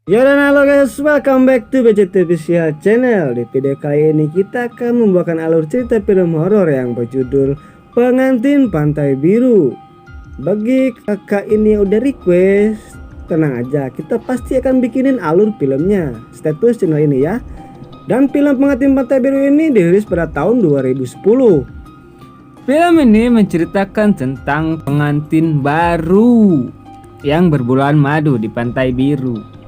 Yo dan halo guys, welcome back to BCT Official Channel. Di video kali ini kita akan membawakan alur cerita film horor yang berjudul Pengantin Pantai Biru. Bagi kakak ini yang udah request, tenang aja, kita pasti akan bikinin alur filmnya. Stay tune channel ini ya. Dan film Pengantin Pantai Biru ini dirilis pada tahun 2010. Film ini menceritakan tentang pengantin baru yang berbulan madu di Pantai Biru.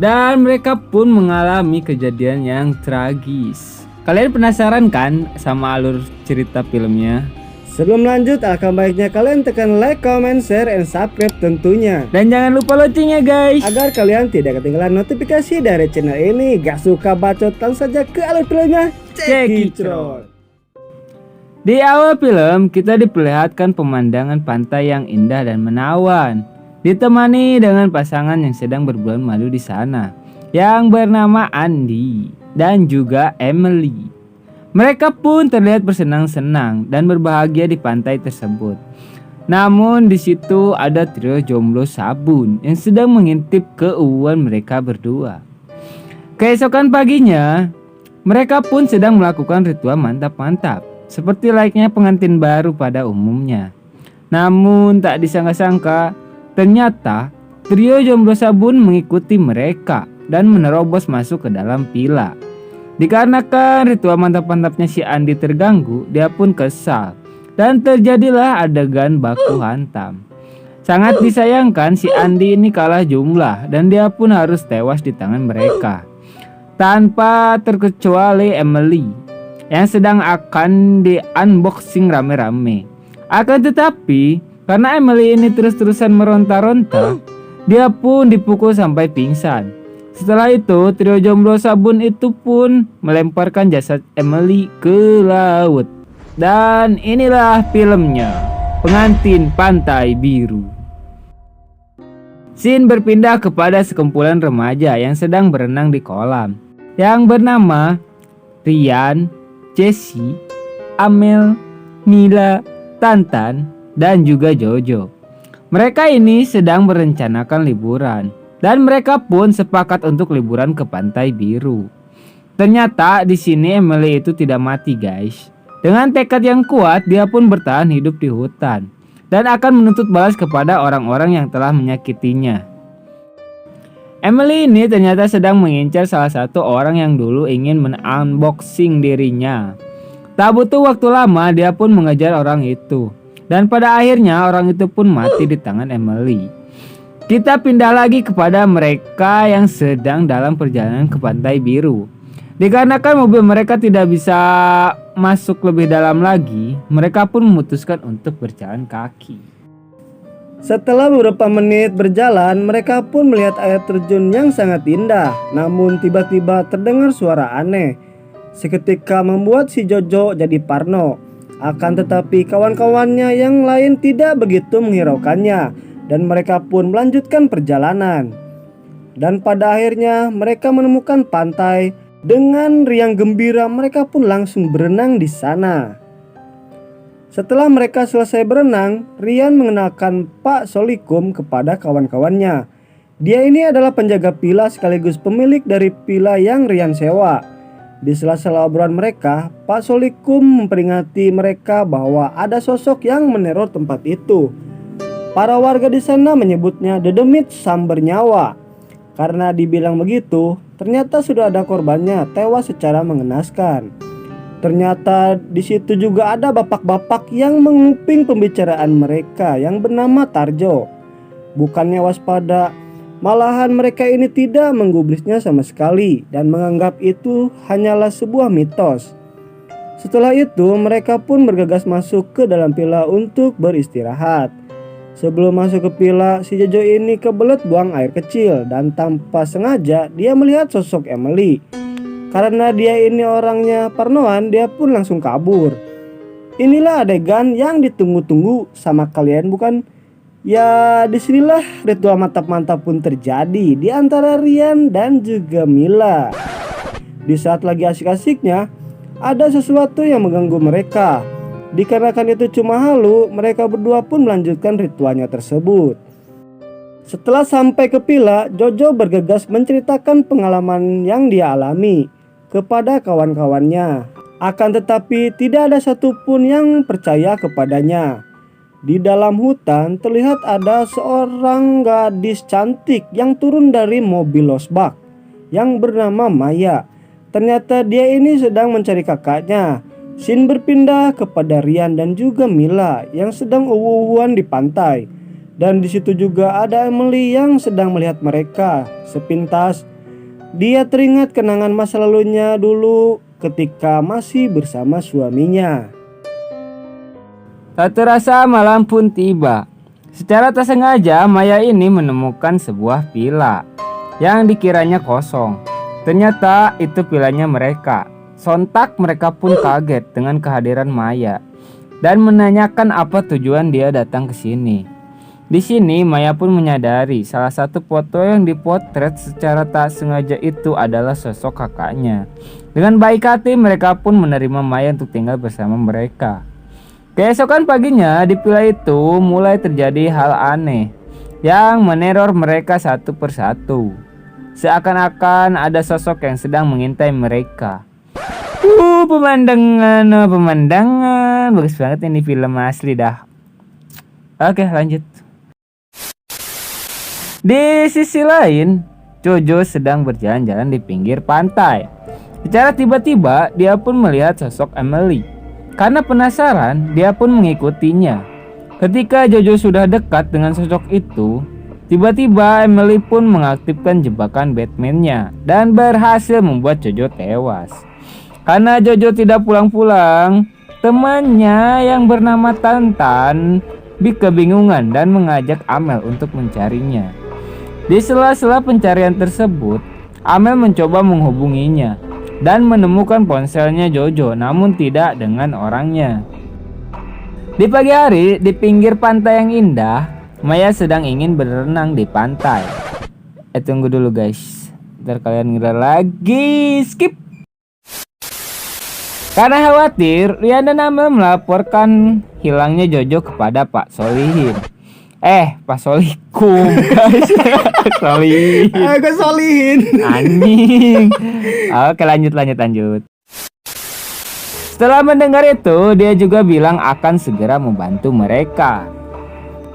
Dan mereka pun mengalami kejadian yang tragis. Kalian penasaran kan sama alur cerita filmnya? Sebelum lanjut, alangkah baiknya kalian tekan like, comment, share, and subscribe tentunya. Dan jangan lupa loncengnya guys, Agar kalian tidak ketinggalan notifikasi dari channel ini. Gak suka bacot, langsung saja ke alur filmnya. Cekicot. Di awal film kita diperlihatkan pemandangan pantai yang indah dan menawan, ditemani dengan pasangan yang sedang berbulan madu di sana, yang bernama Andi dan juga Emily. Mereka pun terlihat bersenang-senang dan berbahagia di pantai tersebut. Namun di situ ada trio jomblo sabun yang sedang mengintip keuuan mereka berdua. Keesokan paginya, mereka pun sedang melakukan ritual mantap-mantap, seperti layaknya pengantin baru pada umumnya. Namun tak disangka-sangka, ternyata trio jomblo sabun mengikuti mereka dan menerobos masuk ke dalam villa. Dikarenakan ritual mantap-mantapnya si Andi terganggu, dia pun kesal dan terjadilah adegan baku hantam. Sangat disayangkan si Andi ini kalah jumlah dan dia pun harus tewas di tangan mereka. Tanpa terkecuali Emily yang sedang akan di unboxing rame-rame. Akan tetapi karena Emily ini terus-terusan meronta-ronta, dia pun dipukul sampai pingsan. Setelah itu, trio jomblo sabun itu pun melemparkan jasad Emily ke laut. Dan inilah filmnya, Pengantin Pantai Biru. Scene berpindah kepada sekumpulan remaja yang sedang berenang di kolam, yang bernama Rian, Jessie, Amel, Mila, Tantan, dan juga Jojo. Mereka ini sedang merencanakan liburan dan mereka pun sepakat untuk liburan ke Pantai Biru. Ternyata di sini Emily itu tidak mati guys. Dengan tekad yang kuat dia pun bertahan hidup di hutan dan akan menuntut balas kepada orang-orang yang telah menyakitinya. Emily ini ternyata sedang mengincar salah satu orang yang dulu ingin men-unboxing dirinya. Tak butuh waktu lama dia pun mengejar orang itu. Dan pada akhirnya orang itu pun mati di tangan Emily. Kita pindah lagi kepada mereka yang sedang dalam perjalanan ke Pantai Biru. Dikarenakan mobil mereka tidak bisa masuk lebih dalam lagi, mereka pun memutuskan untuk berjalan kaki. Setelah beberapa menit berjalan, mereka pun melihat air terjun yang sangat indah. Namun tiba-tiba terdengar suara aneh. Seketika membuat si Jojo jadi parno. Akan tetapi kawan-kawannya yang lain tidak begitu menghiraukannya. Dan mereka pun melanjutkan perjalanan. Dan pada akhirnya mereka menemukan pantai. Dengan riang gembira mereka pun langsung berenang di sana. Setelah mereka selesai berenang, Rian mengenalkan Pak Solikum kepada kawan-kawannya. Dia ini adalah penjaga villa sekaligus pemilik dari villa yang Rian sewa. Di sela-sela obrolan mereka, Pak Solikum memperingati mereka bahwa ada sosok yang meneror tempat itu. Para warga di sana menyebutnya Dedemit Samber Nyawa. Karena dibilang begitu, ternyata sudah ada korbannya tewas secara mengenaskan. Ternyata di situ juga ada bapak-bapak yang menguping pembicaraan mereka yang bernama Tarjo. Bukannya waspada, malahan mereka ini tidak menggubrisnya sama sekali dan menganggap itu hanyalah sebuah mitos. Setelah itu mereka pun bergegas masuk ke dalam villa untuk beristirahat. Sebelum masuk ke villa, si Jojo ini kebelet buang air kecil dan tanpa sengaja dia melihat sosok Emily. Karena dia ini orangnya parnoan, dia pun langsung kabur. Inilah adegan yang ditunggu-tunggu sama kalian bukan? Ya disinilah ritual mantap-mantap pun terjadi di antara Rian dan juga Mila. Di saat lagi asik-asiknya, ada sesuatu yang mengganggu mereka. Dikarenakan itu cuma halu, mereka berdua pun melanjutkan ritualnya tersebut. Setelah sampai ke villa, Jojo bergegas menceritakan pengalaman yang dia alami kepada kawan-kawannya. Akan tetapi tidak ada satupun yang percaya kepadanya. Di dalam hutan terlihat ada seorang gadis cantik yang turun dari mobil losbak yang bernama Maya. Ternyata dia ini sedang mencari kakaknya. Scene berpindah kepada Rian dan juga Mila yang sedang uwu-uwuan di pantai. Dan di situ juga ada Emily yang sedang melihat mereka. Sepintas dia teringat kenangan masa lalunya dulu ketika masih bersama suaminya. Tak terasa malam pun tiba. Secara tak sengaja Maya ini menemukan sebuah villa yang dikiranya kosong. Ternyata itu villanya mereka. Sontak mereka pun kaget dengan kehadiran Maya dan menanyakan apa tujuan dia datang ke sini. Di sini Maya pun menyadari salah satu foto yang dipotret secara tak sengaja itu adalah sosok kakaknya. Dengan baik hati mereka pun menerima Maya untuk tinggal bersama mereka. Keesokan paginya di villa itu mulai terjadi hal aneh yang meneror mereka satu persatu. Seakan-akan ada sosok yang sedang mengintai mereka. Pemandangan bagus banget ini, film asli dah. Oke, lanjut. Di sisi lain, Jojo sedang berjalan-jalan di pinggir pantai. Secara tiba-tiba, dia pun melihat sosok Emily. Karena penasaran, dia pun mengikutinya. Ketika Jojo sudah dekat dengan sosok itu, tiba-tiba Emily pun mengaktifkan jebakan Batman-nya dan berhasil membuat Jojo tewas. Karena Jojo tidak pulang-pulang, temannya yang bernama Tantan kebingungan dan mengajak Amel untuk mencarinya. Di sela-sela pencarian tersebut, Amel mencoba menghubunginya dan menemukan ponselnya Jojo, namun tidak dengan orangnya. Di pagi hari, di pinggir pantai yang indah, Maya sedang ingin berenang di pantai. Tunggu dulu guys, ntar kalian ngira lagi, skip. Karena khawatir, Rian dan Amel melaporkan hilangnya Jojo kepada Pak Solihin. Pak Solikum guys. Solihin. Agak solihin. Anjing. Oke, lanjut. Setelah mendengar itu, dia juga bilang akan segera membantu mereka.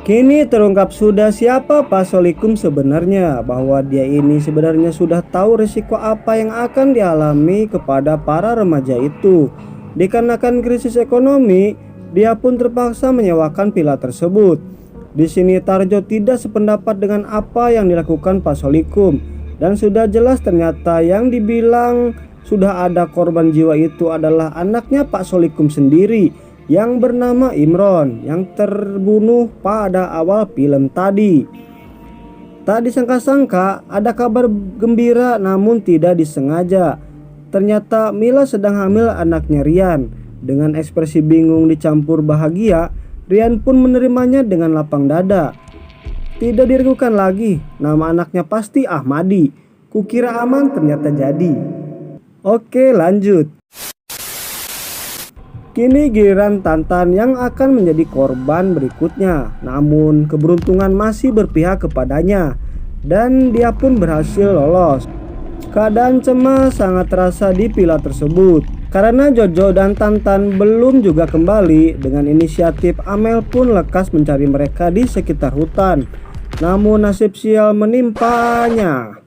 Kini terungkap sudah siapa Pak Solikum sebenarnya, bahwa dia ini sebenarnya sudah tahu risiko apa yang akan dialami kepada para remaja itu. Dikarenakan krisis ekonomi, dia pun terpaksa menyewakan villa tersebut. Di sini Tarjo tidak sependapat dengan apa yang dilakukan Pak Solikum, dan sudah jelas ternyata yang dibilang sudah ada korban jiwa itu adalah anaknya Pak Solikum sendiri yang bernama Imron yang terbunuh pada awal film tadi. Tak disangka-sangka ada kabar gembira, namun tidak disengaja. Ternyata Mila sedang hamil anaknya Rian. Dengan ekspresi bingung dicampur bahagia, Rian pun menerimanya dengan lapang dada. Tidak diragukan lagi, nama anaknya pasti Ahmadi. Kukira aman, ternyata jadi. Oke, lanjut. Kini giliran Tantan yang akan menjadi korban berikutnya. Namun keberuntungan masih berpihak kepadanya dan dia pun berhasil lolos. Keadaan cemas sangat terasa di villa tersebut karena Jojo dan Tantan belum juga kembali. Dengan inisiatif, Amel pun lekas mencari mereka di sekitar hutan. Namun nasib sial menimpanya.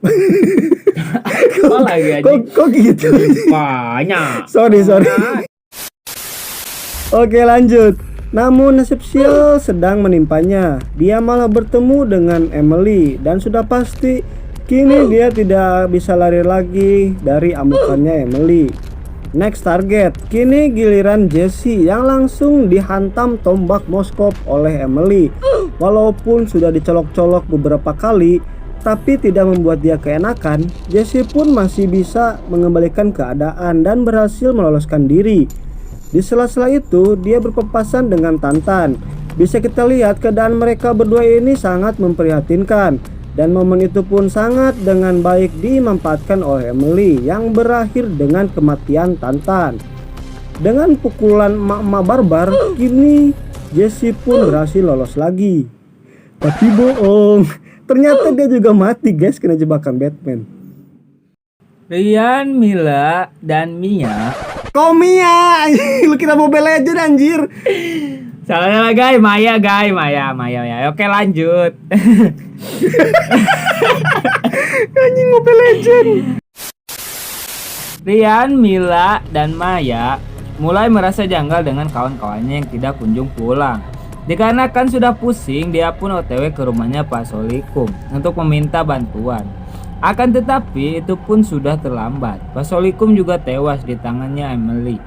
Kok gitu? Banyak. Sorry. Oke, lanjut. Namun nasib sial sedang menimpanya. Dia malah bertemu dengan Emily dan sudah pasti kini dia tidak bisa lari lagi dari amukannya Emily. Next target, kini giliran Jessie yang langsung dihantam tombak moskop oleh Emily. Walaupun sudah dicolok-colok beberapa kali, tapi tidak membuat dia keenakan, Jessie pun masih bisa mengembalikan keadaan dan berhasil meloloskan diri. Di sela-sela itu, dia berpapasan dengan Tantan. Bisa kita lihat keadaan mereka berdua ini sangat memprihatinkan. Dan momen itu pun sangat dengan baik dimanfaatkan oleh Emily yang berakhir dengan kematian Tantan. Dengan pukulan emak-emak barbar, kini Jessie pun berhasil lolos lagi. Tapi bohong, Ternyata dia juga mati guys kena jebakan Batman. Rian, Mila, dan Mia. Kok Mia? Lu kira Mobile Legend anjir. Salah guys, Maya. Oke lanjut. Anjing Mobile Legend. Rian, Mila, dan Maya mulai merasa janggal dengan kawan-kawannya yang tidak kunjung pulang. Dikarenakan sudah pusing, dia pun OTW ke rumahnya Pak Solikum untuk meminta bantuan. Akan tetapi itu pun sudah terlambat. Pak Solikum juga tewas di tangannya Emily.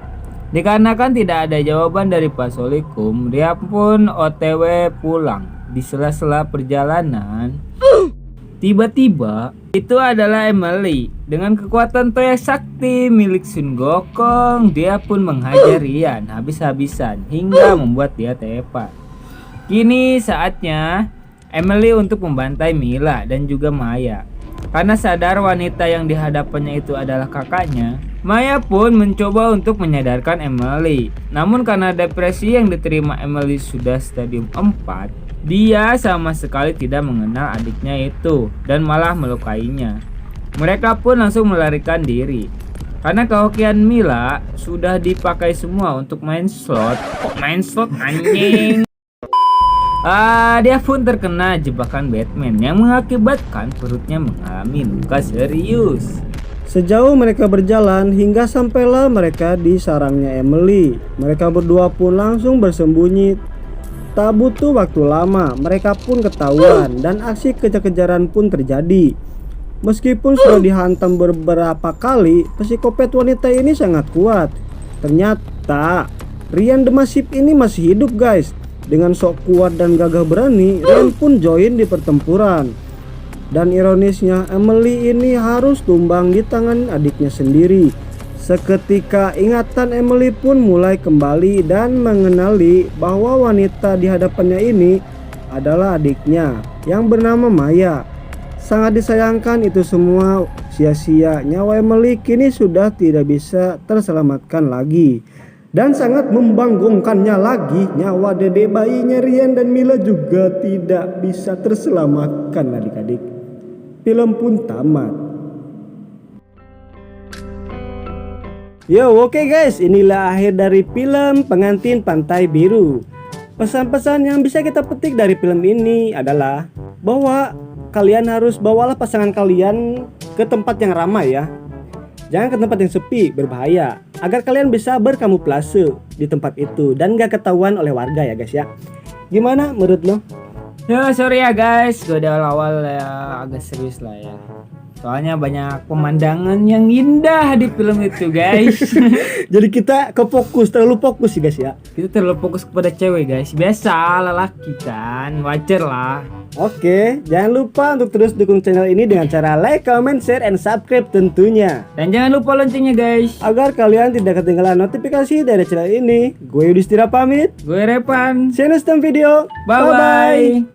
Dikarenakan tidak ada jawaban dari Pak Solikum, dia pun OTW pulang. Di sela-sela perjalanan, tiba-tiba itu adalah Emily. Dengan kekuatan Toya Sakti milik Sun Gokong, dia pun menghajar Rian habis-habisan hingga membuat dia tewas. Kini saatnya Emily untuk membantai Mila dan juga Maya. Karena sadar wanita yang dihadapannya itu adalah kakaknya, Maya pun mencoba untuk menyadarkan Emily. Namun karena depresi yang diterima Emily sudah stadium 4, dia sama sekali tidak mengenal adiknya itu dan malah melukainya. Mereka pun langsung melarikan diri. Karena kehokian Mila sudah dipakai semua untuk main slot. Kok main slot anjing? Dia pun terkena jebakan Batman yang mengakibatkan perutnya mengalami luka serius. Sejauh mereka berjalan hingga sampailah mereka di sarangnya Emily. Mereka berdua pun langsung bersembunyi. Tak butuh waktu lama, mereka pun ketahuan dan aksi kejar-kejaran pun terjadi. Meskipun sudah dihantam beberapa kali, psikopat wanita ini sangat kuat. Ternyata Rian the Massive ini masih hidup guys. Dengan sok kuat dan gagah berani, Rian pun join di pertempuran. Dan ironisnya, Emily ini harus tumbang di tangan adiknya sendiri. Seketika ingatan Emily pun mulai kembali dan mengenali bahwa wanita di hadapannya ini adalah adiknya yang bernama Maya. Sangat disayangkan itu semua sia-sia. Nyawa Emily kini sudah tidak bisa terselamatkan lagi. Dan sangat membanggongkannya lagi, nyawa dedek bayinya Rian dan Mila juga tidak bisa terselamatkan adik-adik. Film pun tamat. Yo, oke guys, inilah akhir dari film Pengantin Pantai Biru. Pesan-pesan yang bisa kita petik dari film ini adalah bahwa kalian harus bawalah pasangan kalian ke tempat yang ramai ya. Jangan ke tempat yang sepi, berbahaya, agar kalian bisa berkamuflase di tempat itu dan gak ketahuan oleh warga ya guys ya. Gimana menurut lo? Ya sorry ya guys, gue di awal-awal ya agak serius lah ya. Soalnya banyak pemandangan yang indah di film itu guys. Jadi kita terlalu fokus sih guys ya. Kita terlalu fokus kepada cewek guys. Biasa lelaki kan, wajar lah. Oke, jangan lupa untuk terus dukung channel ini dengan cara like, comment, share, and subscribe tentunya. Dan jangan lupa loncengnya guys, agar kalian tidak ketinggalan notifikasi dari channel ini. Gue Yudhistira pamit. gue Repan. See you next time video. Bye bye.